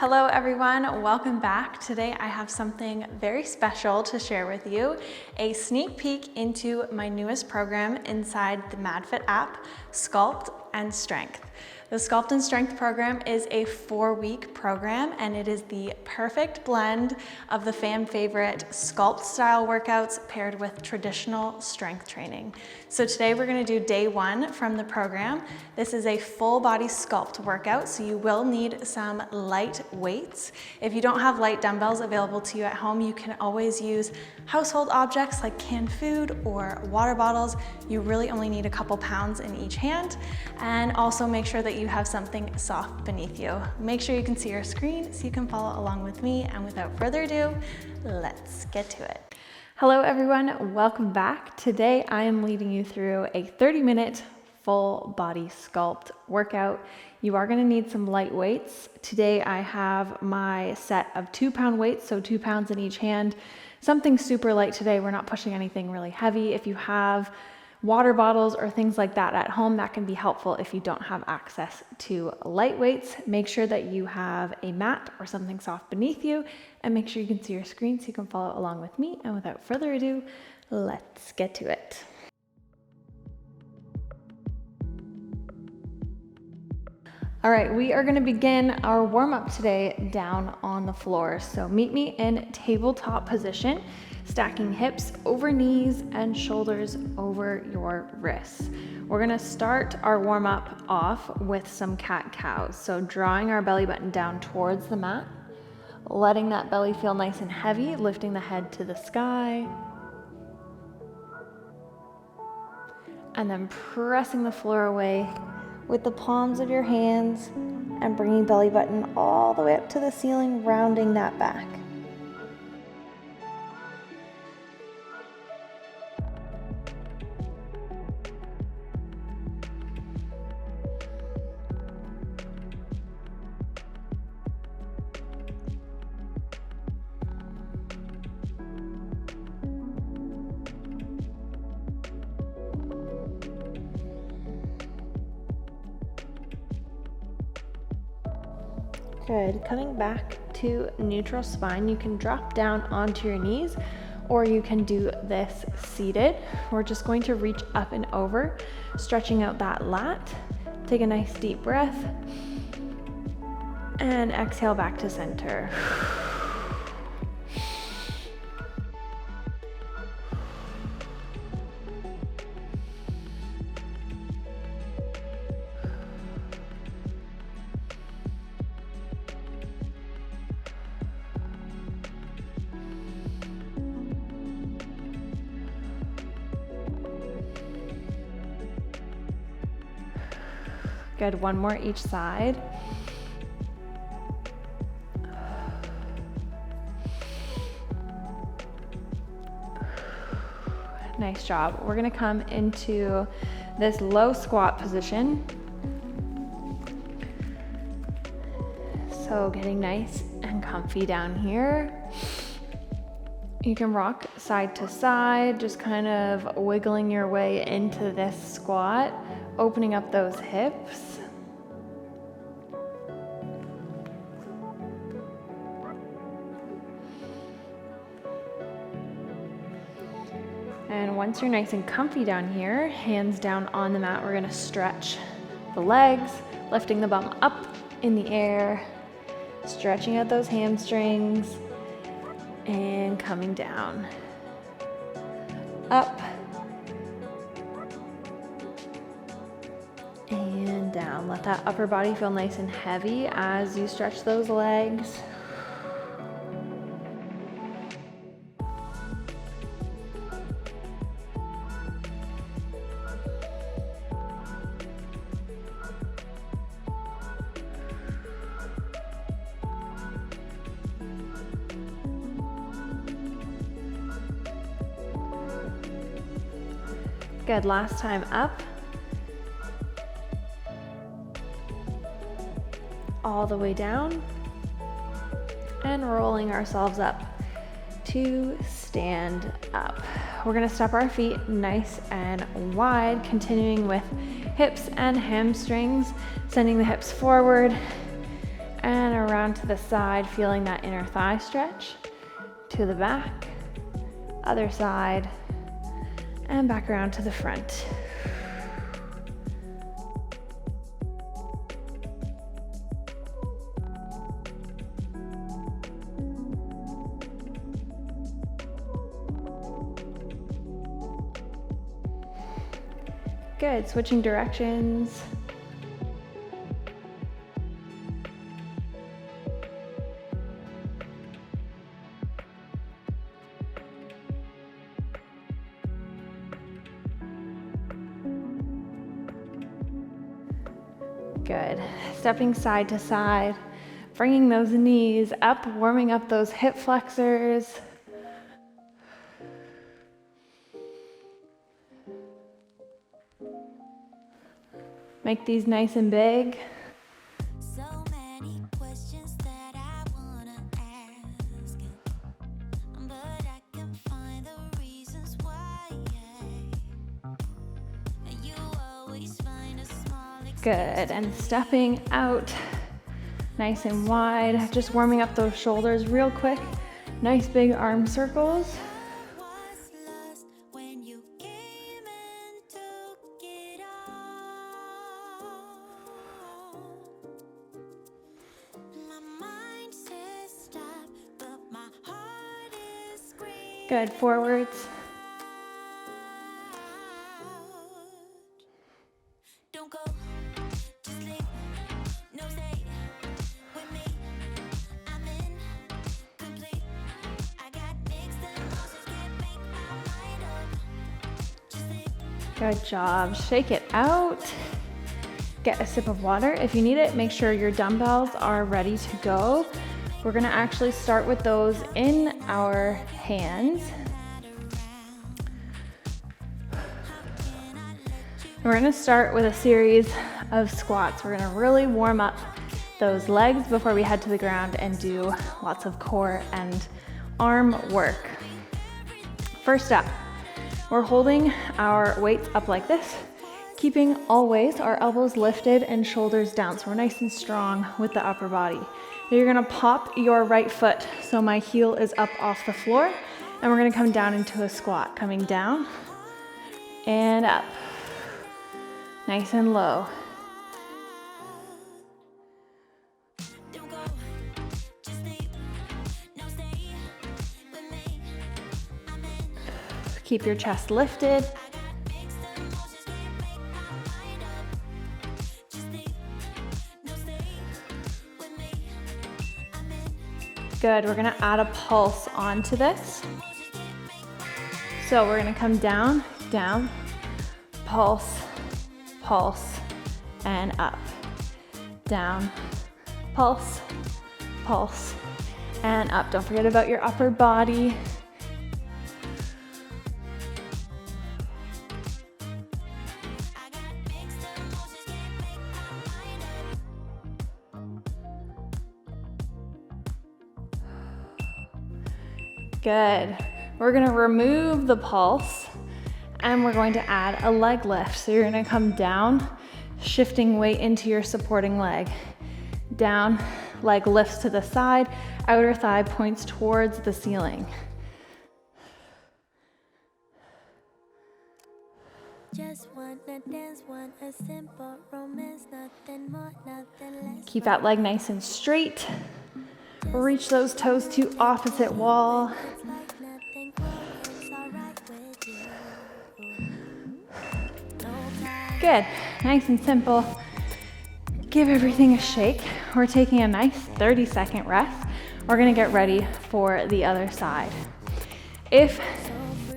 Hello everyone, welcome back. Today I have something very special to share with you, a sneak peek into my newest program inside the MadFit app, SCULPT Strength. The SCULPT Strength program is a 4-week program and it is the perfect blend of the fan favorite SCULPT style workouts paired with traditional strength training. So today we're going to do day 1 from the program. This is a full body sculpt workout, so you will need some light weights. If you don't have light dumbbells available to you at home, you can always use household objects like canned food or water bottles. You really only need a couple pounds in each hand, and also make sure that you have something soft beneath you. Make sure you can see your screen so you can follow along with me, and without further ado, let's get to it. Hello everyone, welcome back. Today I am leading you through a 30-minute full body sculpt workout. You are going to need some light weights. Today I have my set of 2-pound weights, so 2 pounds in each hand. Something super light today. We're not pushing anything really heavy. If you have water bottles or things like that at home, that can be helpful if you don't have access to light weights. Make sure that you have a mat or something soft beneath you, and make sure you can see your screen so you can follow along with me. And without further ado, let's get to it. All right, we are going to begin our warm-up today down on the floor. So meet me in tabletop position, stacking hips over knees and shoulders over your wrists. We're going to start our warm-up off with some cat-cows. So drawing our belly button down towards the mat, letting that belly feel nice and heavy, lifting the head to the sky, and then pressing the floor away with the palms of your hands and bringing belly button all the way up to the ceiling, rounding that back. Good. Coming back to neutral spine, you can drop down onto your knees or you can do this seated. We're just going to reach up and over, stretching out that lat. Take a nice deep breath and exhale back to center. Good, one more each side. Nice job. We're gonna come into this low squat position. So getting nice and comfy down here. You can rock side to side, just kind of wiggling your way into this squat, opening up those hips. And once you're nice and comfy down here, hands down on the mat, we're gonna stretch the legs, lifting the bum up in the air, stretching out those hamstrings, and coming down, up, and down. Let that upper body feel nice and heavy as you stretch those legs. Good, last time up. All the way down. And rolling ourselves up to stand up. We're gonna step our feet nice and wide, continuing with hips and hamstrings, sending the hips forward And around to the side, feeling that inner thigh stretch. To the back, other side, and back around to the front. Good, switching directions. Good, stepping side to side, bringing those knees up, warming up those hip flexors. Make these nice and big. So many questions that I wanna ask, but I can find the reasons why. You always find a small Good, and stepping out nice and wide, just warming up those shoulders real quick. Nice big arm circles. was lost when you came and took it all. My mind says stop, but my heart is screaming. Good, forwards. Don't go, just leave, no stay with me. I'm incomplete. I got mixed emotions, can't make my mind up. Just leave. Good job. Shake it out. Get a sip of water. If you need it, make sure your dumbbells are ready to go. We're gonna actually start with those in our hands. We're gonna start with a series of squats. We're gonna really warm up those legs before we head to the ground and do lots of core and arm work. First up, we're holding our weights up like this, keeping always our elbows lifted and shoulders down, so we're nice and strong with the upper body. Now you're gonna pop your right foot so my heel is up off the floor, and we're gonna come down into a squat, coming down and up. Nice and low. Don't go, just leave, no stay with me. I'm in. Keep your chest lifted. Mixed emotions, can't make my mind up. Just leave, no stay with me. I'm in. Good, we're gonna add a pulse onto this. So we're gonna come down, down, pulse, pulse, and up. Down, pulse, pulse, and up. Don't forget about your upper body. I got mixed emotions, can't make my mind up. Good. We're gonna remove the pulse and we're going to add a leg lift. So you're gonna come down, shifting weight into your supporting leg. Down, leg lifts to the side, outer thigh points towards the ceiling. Just wanna dance, want a simple romance, nothing more, nothing less. Keep that leg nice and straight. Reach those toes to opposite wall. It's like nothing more, it's alright with you. No time. Good, nice and simple. Give everything a shake. We're taking a nice 30-second rest. We're gonna get ready for the other side. If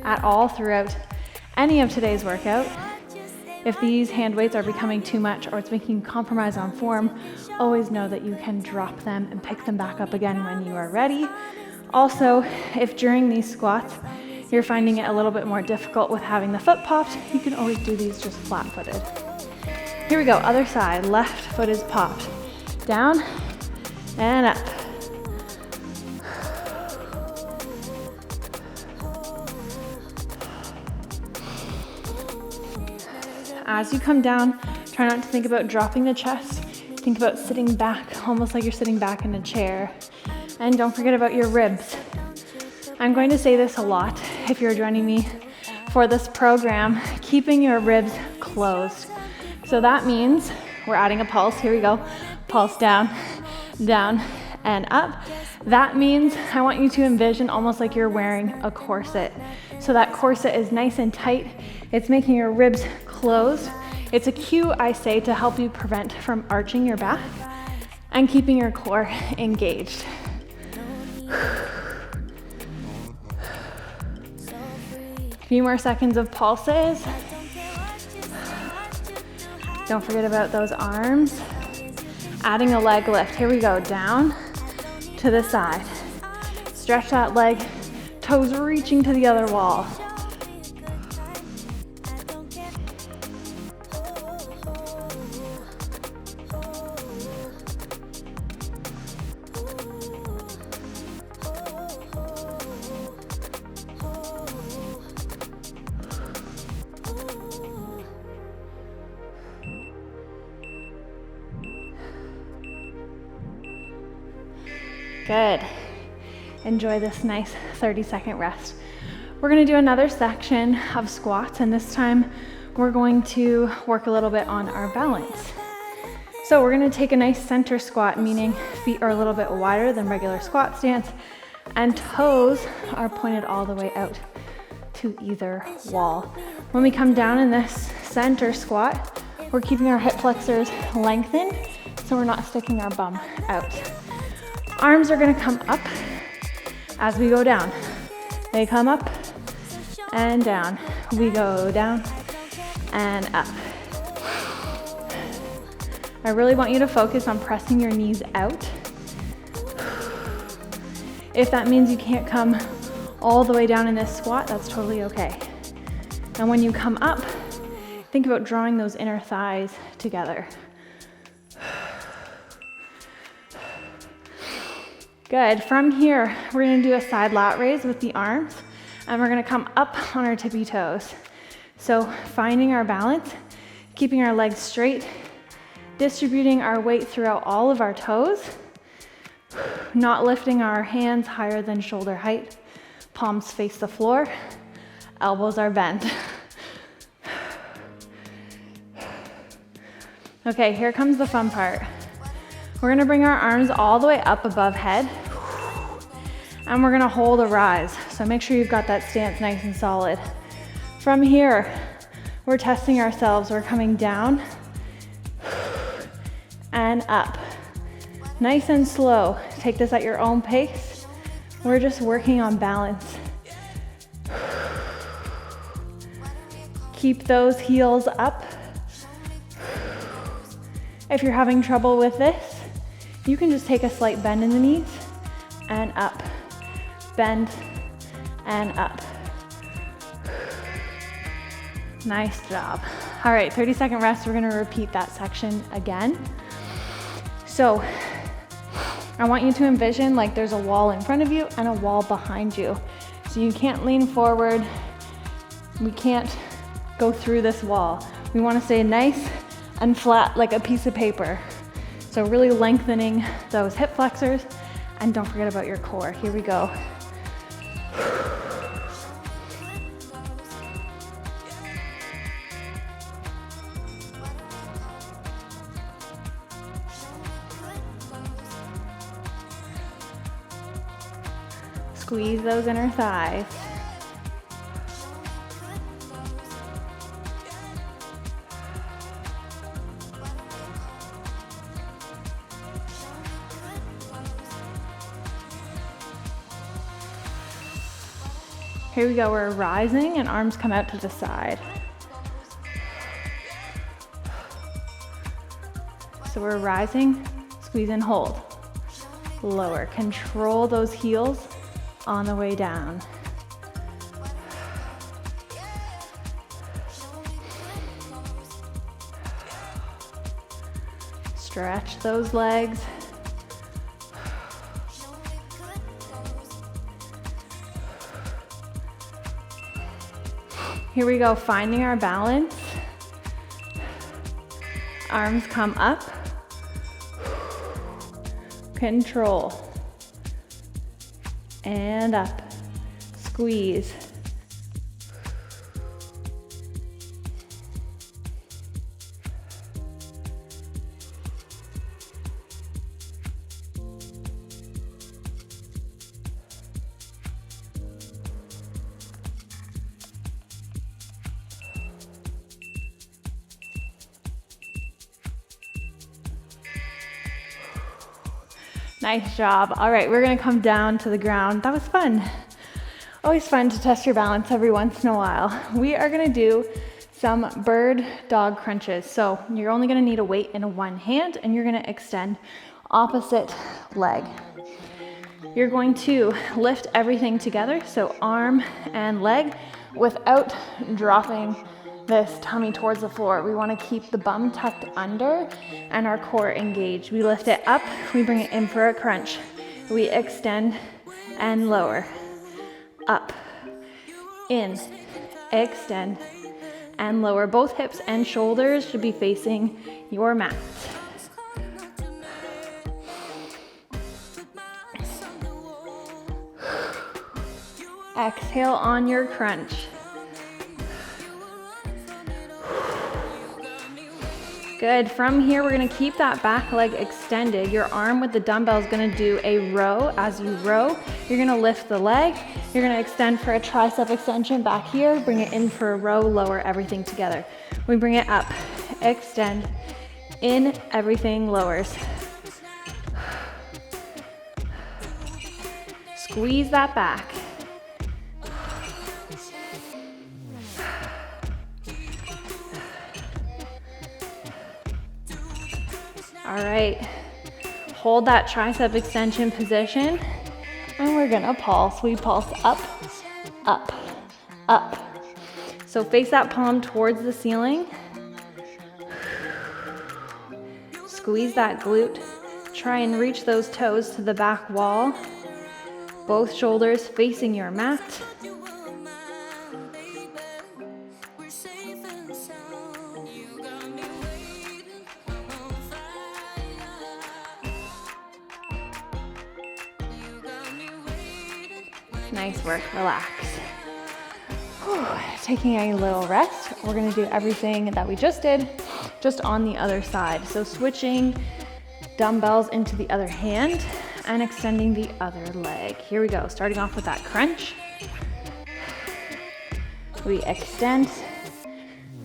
at all throughout any of today's workout, if these hand weights are becoming too much or it's making you compromise on form, always know that you can drop them and pick them back up again when you are ready. Also, if during these squats you're finding it a little bit more difficult with having the foot popped, you can always do these just flat-footed. Here we go, other side, left foot is popped. Down and up. As you come down, try not to think about dropping the chest. Think about sitting back, almost like you're sitting back in a chair. And don't forget about your ribs. I'm going to say this a lot if you're joining me for this program, keeping your ribs closed. So that means we're adding a pulse. Here we go. Pulse down, down, and up. That means I want you to envision almost like you're wearing a corset. So that corset is nice and tight. It's making your ribs closed. It's a cue, I say, to help you prevent from arching your back and keeping your core engaged. A few more seconds of pulses. Don't forget about those arms. Adding a leg lift. Here we go, down to the side. Stretch that leg, toes reaching to the other wall. Good. Enjoy this nice 30-second rest. We're gonna do another section of squats, and this time we're going to work a little bit on our balance. So we're gonna take a nice center squat, meaning feet are a little bit wider than regular squat stance, and toes are pointed all the way out to either wall. When we come down in this center squat, we're keeping our hip flexors lengthened, so we're not sticking our bum out. Arms are gonna come up as we go down. They come up and down. We go down and up. I really want you to focus on pressing your knees out. If that means you can't come all the way down in this squat, that's totally okay. And when you come up, think about drawing those inner thighs together. Good. From here, we're gonna do a side lat raise with the arms, and we're gonna come up on our tippy toes. So finding our balance, keeping our legs straight, distributing our weight throughout all of our toes, not lifting our hands higher than shoulder height, palms face the floor, elbows are bent. Okay, here comes the fun part. We're gonna bring our arms all the way up above head, and we're gonna hold a rise. So make sure you've got that stance nice and solid. From here, we're testing ourselves. We're coming down and up. Nice and slow. Take this at your own pace. We're just working on balance. Keep those heels up. If you're having trouble with this, you can just take a slight bend in the knees and up. Bend and up. Nice job. All right, 30-second rest. We're gonna repeat that section again. So I want you to envision like there's a wall in front of you and a wall behind you. So you can't lean forward. We can't go through this wall. We wanna stay nice and flat like a piece of paper. So really lengthening those hip flexors, and don't forget about your core. Here we go. Squeeze those inner thighs. Here we go, we're rising and arms come out to the side. So we're rising, squeeze and hold. Lower, control those heels on the way down. Stretch those legs. Here we go, finding our balance. Arms come up, control, and up, squeeze. Nice job. All right, we're gonna come down to the ground. That was fun. Always fun to test your balance every once in a while. We are gonna do some bird dog crunches. So you're only gonna need a weight in one hand and you're gonna extend opposite leg. You're going to lift everything together, so arm and leg, without dropping this tummy towards the floor. We want to keep the bum tucked under and our core engaged. We lift it up, we bring it in for a crunch. We extend and lower. Up, in, extend, and lower. Both hips and shoulders should be facing your mat. Exhale on your crunch. Good. From here, we're gonna keep that back leg extended. Your arm with the dumbbell is gonna do a row. As you row, you're gonna lift the leg. You're gonna extend for a tricep extension back here. Bring it in for a row, lower everything together. We bring it up, extend, in, everything lowers. Squeeze that back. All right, hold that tricep extension position and we're gonna pulse. We pulse up, up, up. So face that palm towards the ceiling. Squeeze that glute. Try and reach those toes to the back wall. Both shoulders facing your mat. Nice work, relax. Whew. Taking a little rest. We're gonna do everything that we just did, just on the other side. So switching dumbbells into the other hand and extending the other leg. Here we go, starting off with that crunch. We extend,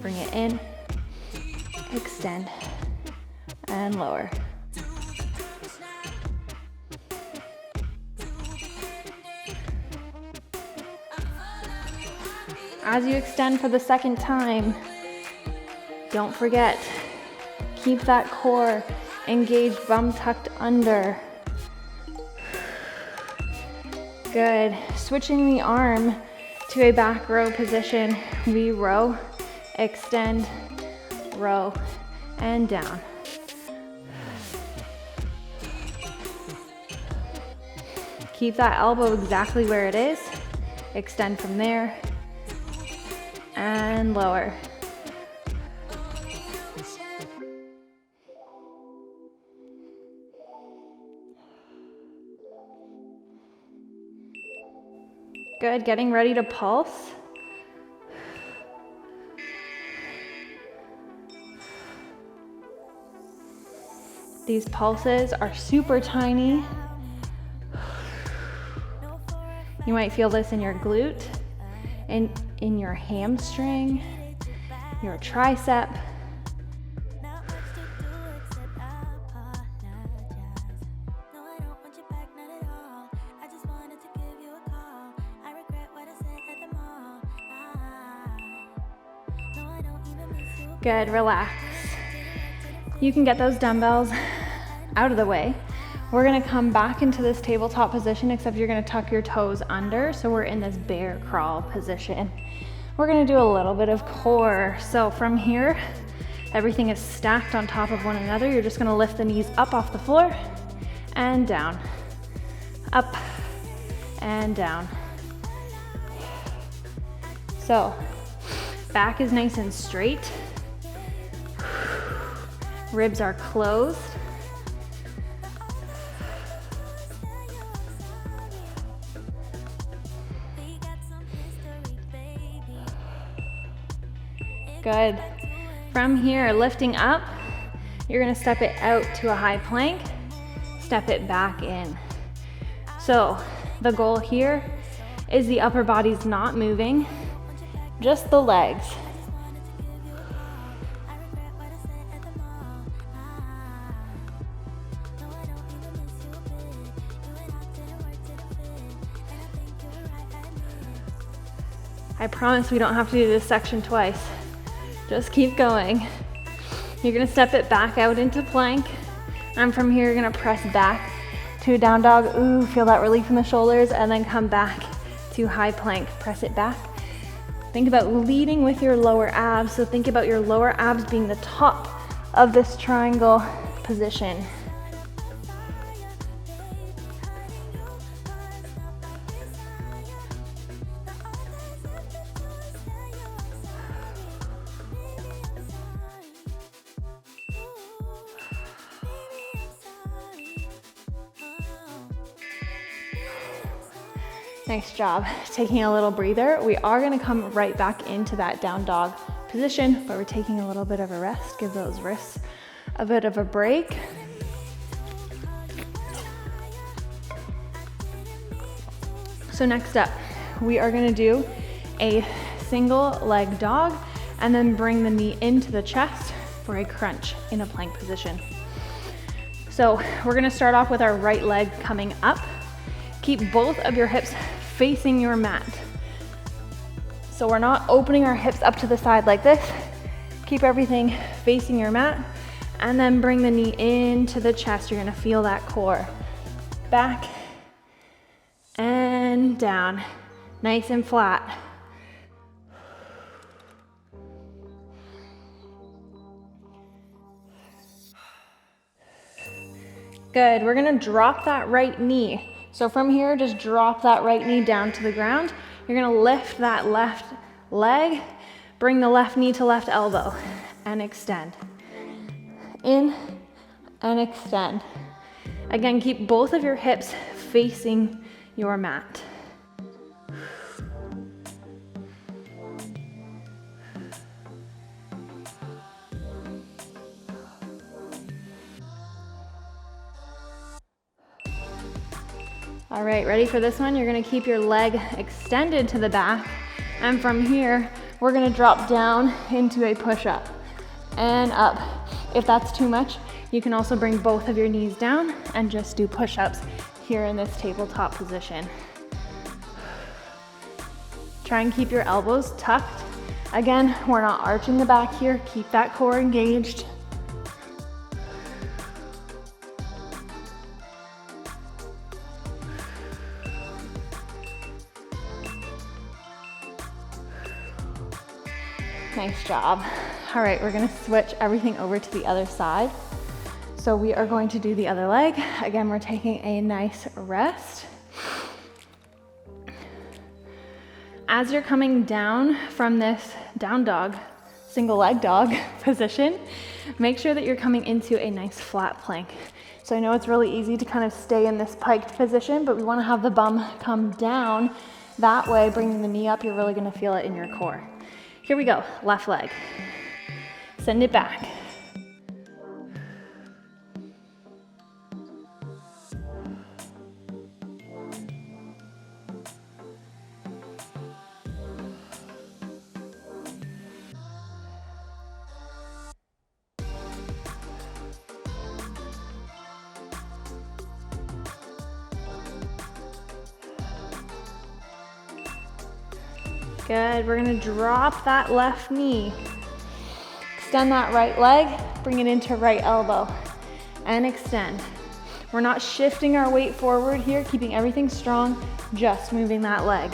bring it in, extend, and lower. As you extend for the second time, don't forget, keep that core engaged, bum tucked under. Good. Switching the arm to a back row position. We row, extend, row, and down. Keep that elbow exactly where it is. Extend from there. And lower. Good, getting ready to pulse. These pulses are super tiny. You might feel this in your glute, and in your hamstring, your tricep. Good, relax. You can get those dumbbells out of the way. We're gonna come back into this tabletop position, except you're gonna tuck your toes under, so we're in this bear crawl position. We're gonna do a little bit of core. So from here, everything is stacked on top of one another. You're just gonna lift the knees up off the floor and down. Up and down. So, back is nice and straight. Ribs are closed. Good. From here, lifting up, you're gonna step it out to a high plank, step it back in. So the goal here is the upper body's not moving, just the legs. I promise we don't have to do this section twice. Just keep going. You're gonna step it back out into plank, and from here, you're gonna press back to a down dog. Ooh, feel that relief in the shoulders, and then come back to high plank. Press it back. Think about leading with your lower abs. So think about your lower abs being the top of this triangle position. Nice job. Taking a little breather. We are gonna come right back into that down dog position, but we're taking a little bit of a rest. Give those wrists a bit of a break. So next up, we are gonna do a single leg dog and then bring the knee into the chest for a crunch in a plank position. So we're gonna start off with our right leg coming up. Keep both of your hips facing your mat. So we're not opening our hips up to the side like this. Keep everything facing your mat, and then bring the knee into the chest. You're gonna feel that core. Back and down, nice and flat. Good, we're gonna drop that right knee. So from here, just drop that right knee down to the ground. You're gonna lift that left leg, bring the left knee to left elbow, and extend. In and extend. Again, keep both of your hips facing your mat. All right, ready for this one? You're gonna keep your leg extended to the back, and from here, we're gonna drop down into a push-up and up. If that's too much, you can also bring both of your knees down and just do push-ups here in this tabletop position. Try and keep your elbows tucked. Again, we're not arching the back here. Keep that core engaged. Nice job. All right, we're gonna switch everything over to the other side. So we are going to do the other leg. Again, we're taking a nice rest. As you're coming down from this down dog, single leg dog position, make sure that you're coming into a nice flat plank. So I know it's really easy to kind of stay in this piked position, but we wanna have the bum come down. That way, bringing the knee up, you're really gonna feel it in your core. Here we go, left leg. Send it back. Good, we're gonna drop that left knee. Extend that right leg, bring it into right elbow, and extend. We're not shifting our weight forward here, keeping everything strong, just moving that leg.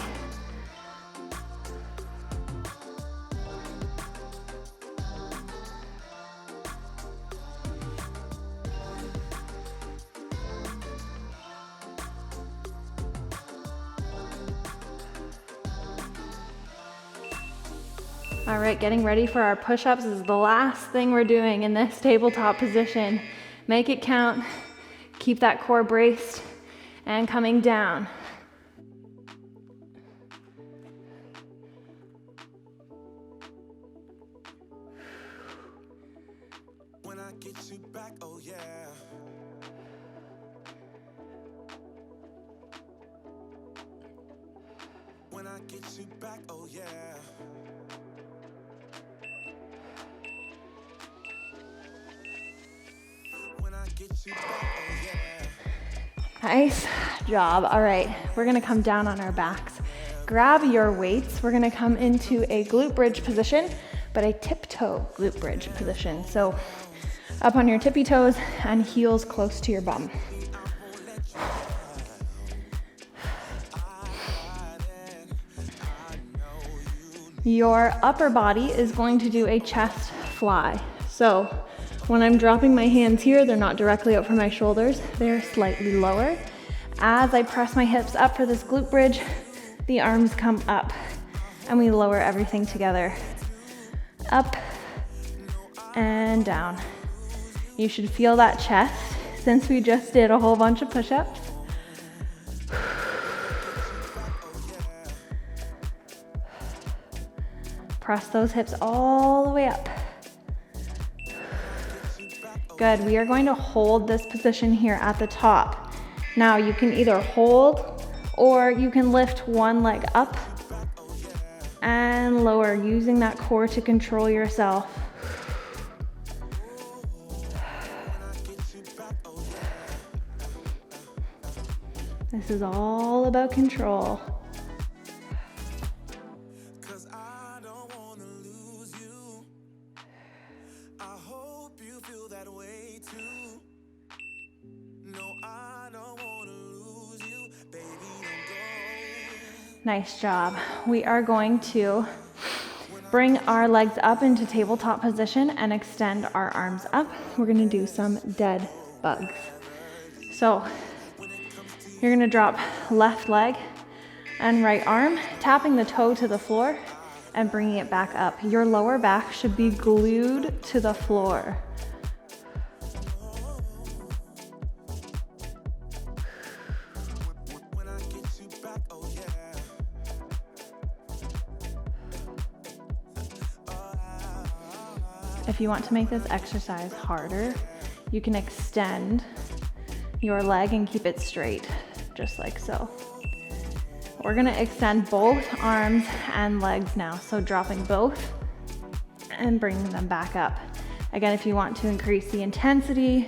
All right, getting ready for our push-ups. This is the last thing we're doing in this tabletop position. Make it count, keep that core braced, and coming down. I get you back, oh yeah. When I get you back, oh yeah. Nice job. All right, we're gonna come down on our backs. Grab your weights. We're gonna come into a glute bridge position, but a tiptoe glute bridge position. So up on your tippy toes and heels close to your bum. Your upper body is going to do a chest fly. So when I'm dropping my hands here, they're not directly out from my shoulders, they're slightly lower. As I press my hips up for this glute bridge, the arms come up and we lower everything together. Up and down. You should feel that chest since we just did a whole bunch of push-ups. Press those hips all the way up. Good, we are going to hold this position here at the top. Now you can either hold or you can lift one leg up and lower, using that core to control yourself. This is all about control. Nice job. We are going to bring our legs up into tabletop position and extend our arms up. We're gonna do some dead bugs. So you're gonna drop left leg and right arm, tapping the toe to the floor and bringing it back up. Your lower back should be glued to the floor. If you want to make this exercise harder, you can extend your leg and keep it straight, just like so. We're gonna extend both arms and legs now, so dropping both and bringing them back up. Again, if you want to increase the intensity,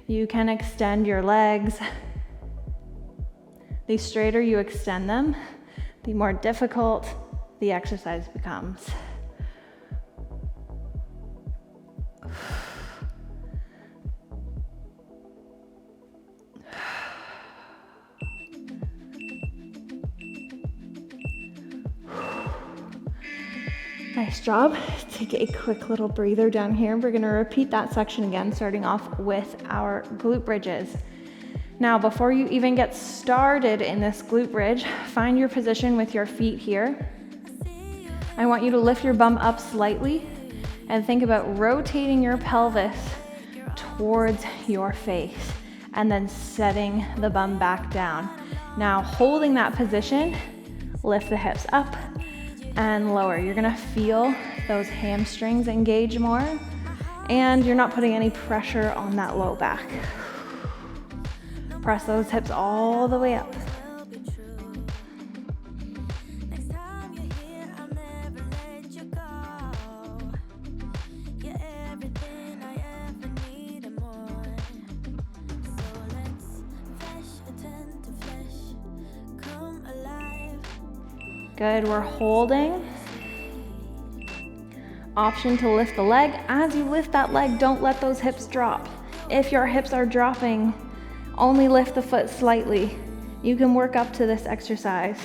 you can extend your legs. The straighter you extend them, the more difficult the exercise becomes. Nice job. Take a quick little breather down here. We're gonna repeat that section again, starting off with our glute bridges. Now, before you even get started in this glute bridge, find your position with your feet here. I want you to lift your bum up slightly and think about rotating your pelvis towards your face and then setting the bum back down. Now, holding that position, lift the hips up and lower. You're gonna feel those hamstrings engage more, and you're not putting any pressure on that low back. Press those hips all the way up. Good, we're holding. Option to lift the leg. As you lift that leg, don't let those hips drop. If your hips are dropping, only lift the foot slightly. You can work up to this exercise.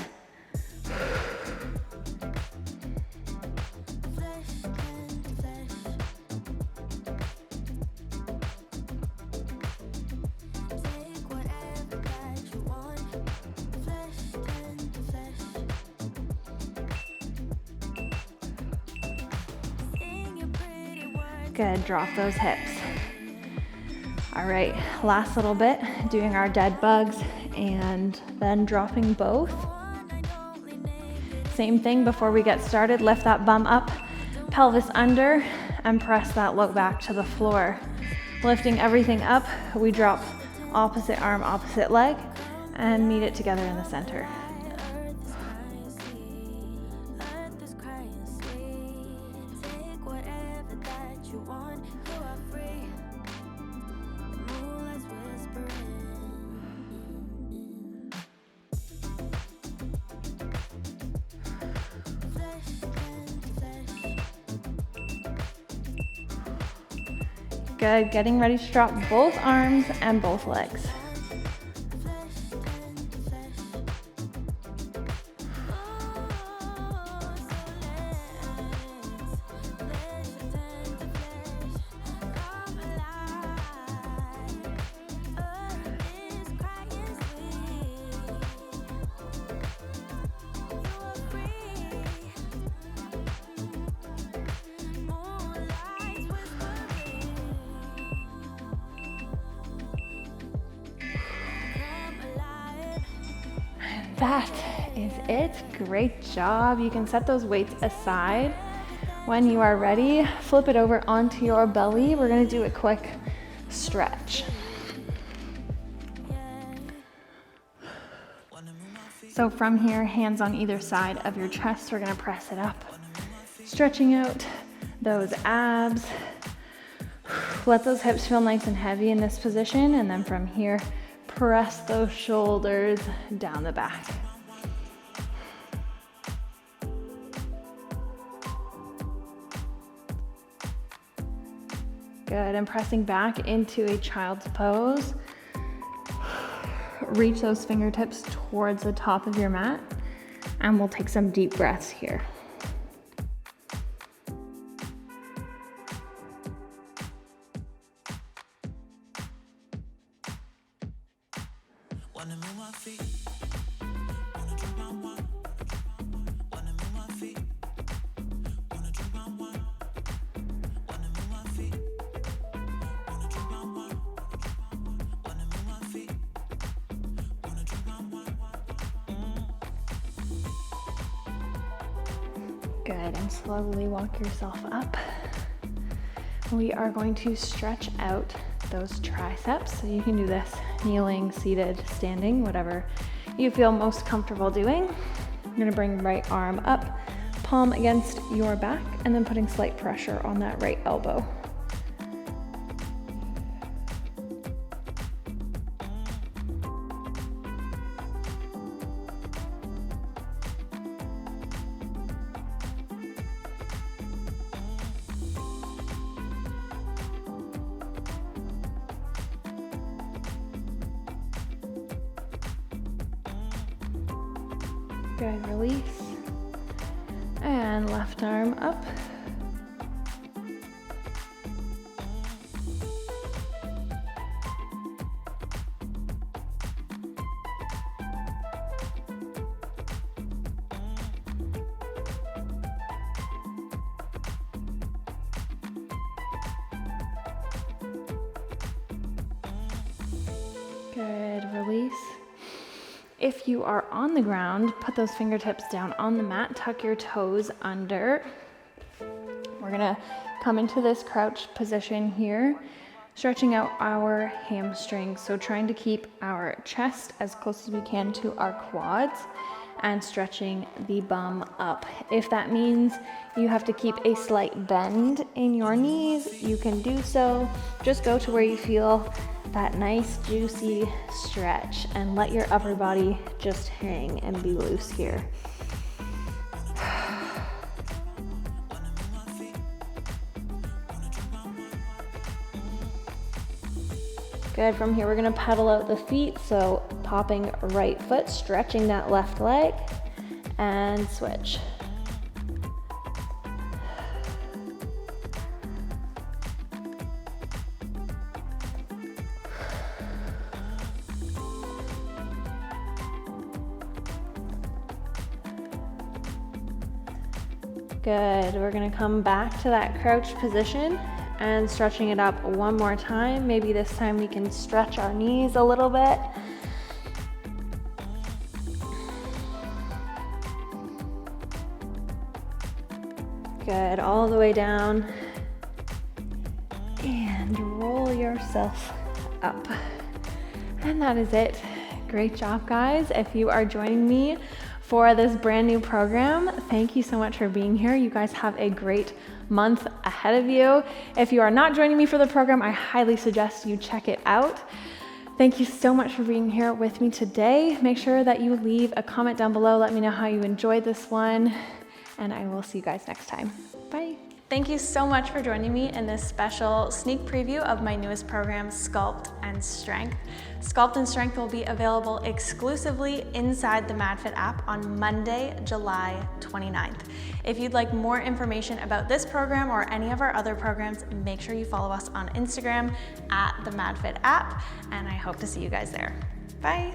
Good, drop those hips. All right, last little bit, doing our dead bugs and then dropping both. Same thing before we get started, lift that bum up, pelvis under, and press that low back to the floor. Lifting everything up, we drop opposite arm, opposite leg, and meet it together in the center. Good, getting ready to drop both arms and both legs. That is it. Great job. You can set those weights aside. When you are ready, flip it over onto your belly. We're going to do a quick stretch. So from here, hands on either side of your chest, we're going to press it up, stretching out those abs. Let those hips feel nice and heavy in this position, and then from here, press those shoulders down the back. Good, and pressing back into a child's pose. Reach those fingertips towards the top of your mat, and we'll take some deep breaths here. Wanna move my feet, wanna drink my wine. Wanna move my feet, wanna drink my wine. Wanna move my feet, wanna drink my wine. Wanna move my feet, wanna drink my wine. Good, and slowly walk yourself up. We are going to stretch out those triceps. So you can do this kneeling, seated, standing, whatever you feel most comfortable doing. I'm gonna bring right arm up, palm against your back, and then putting slight pressure on that right elbow. Good, release. And left arm up. Good, release. If you are on the ground, put those fingertips down on the mat, tuck your toes under. We're gonna come into this crouched position here, stretching out our hamstrings. So trying to keep our chest as close as we can to our quads and stretching the bum up. If that means you have to keep a slight bend in your knees, you can do so. Just go to where you feel that nice juicy stretch and let your upper body just hang and be loose here. Good, from here we're gonna pedal out the feet, so popping right foot, stretching that left leg, and switch. Good, we're gonna come back to that crouched position and stretching it up one more time. Maybe this time we can stretch our knees a little bit. Good, all the way down. And roll yourself up. And that is it. Great job, guys. If you are joining me for this brand new program, thank you so much for being here. You guys have a great month ahead of you. If you are not joining me for the program, I highly suggest you check it out. Thank you so much for being here with me today. Make sure that you leave a comment down below. Let me know how you enjoyed this one, and I will see you guys next time. Bye. Thank you so much for joining me in this special sneak preview of my newest program, Sculpt and Strength. Sculpt and Strength will be available exclusively inside the MadFit app on Monday, July 29th. If you'd like more information about this program or any of our other programs, make sure you follow us on Instagram at the MadFit app, and I hope to see you guys there. Bye.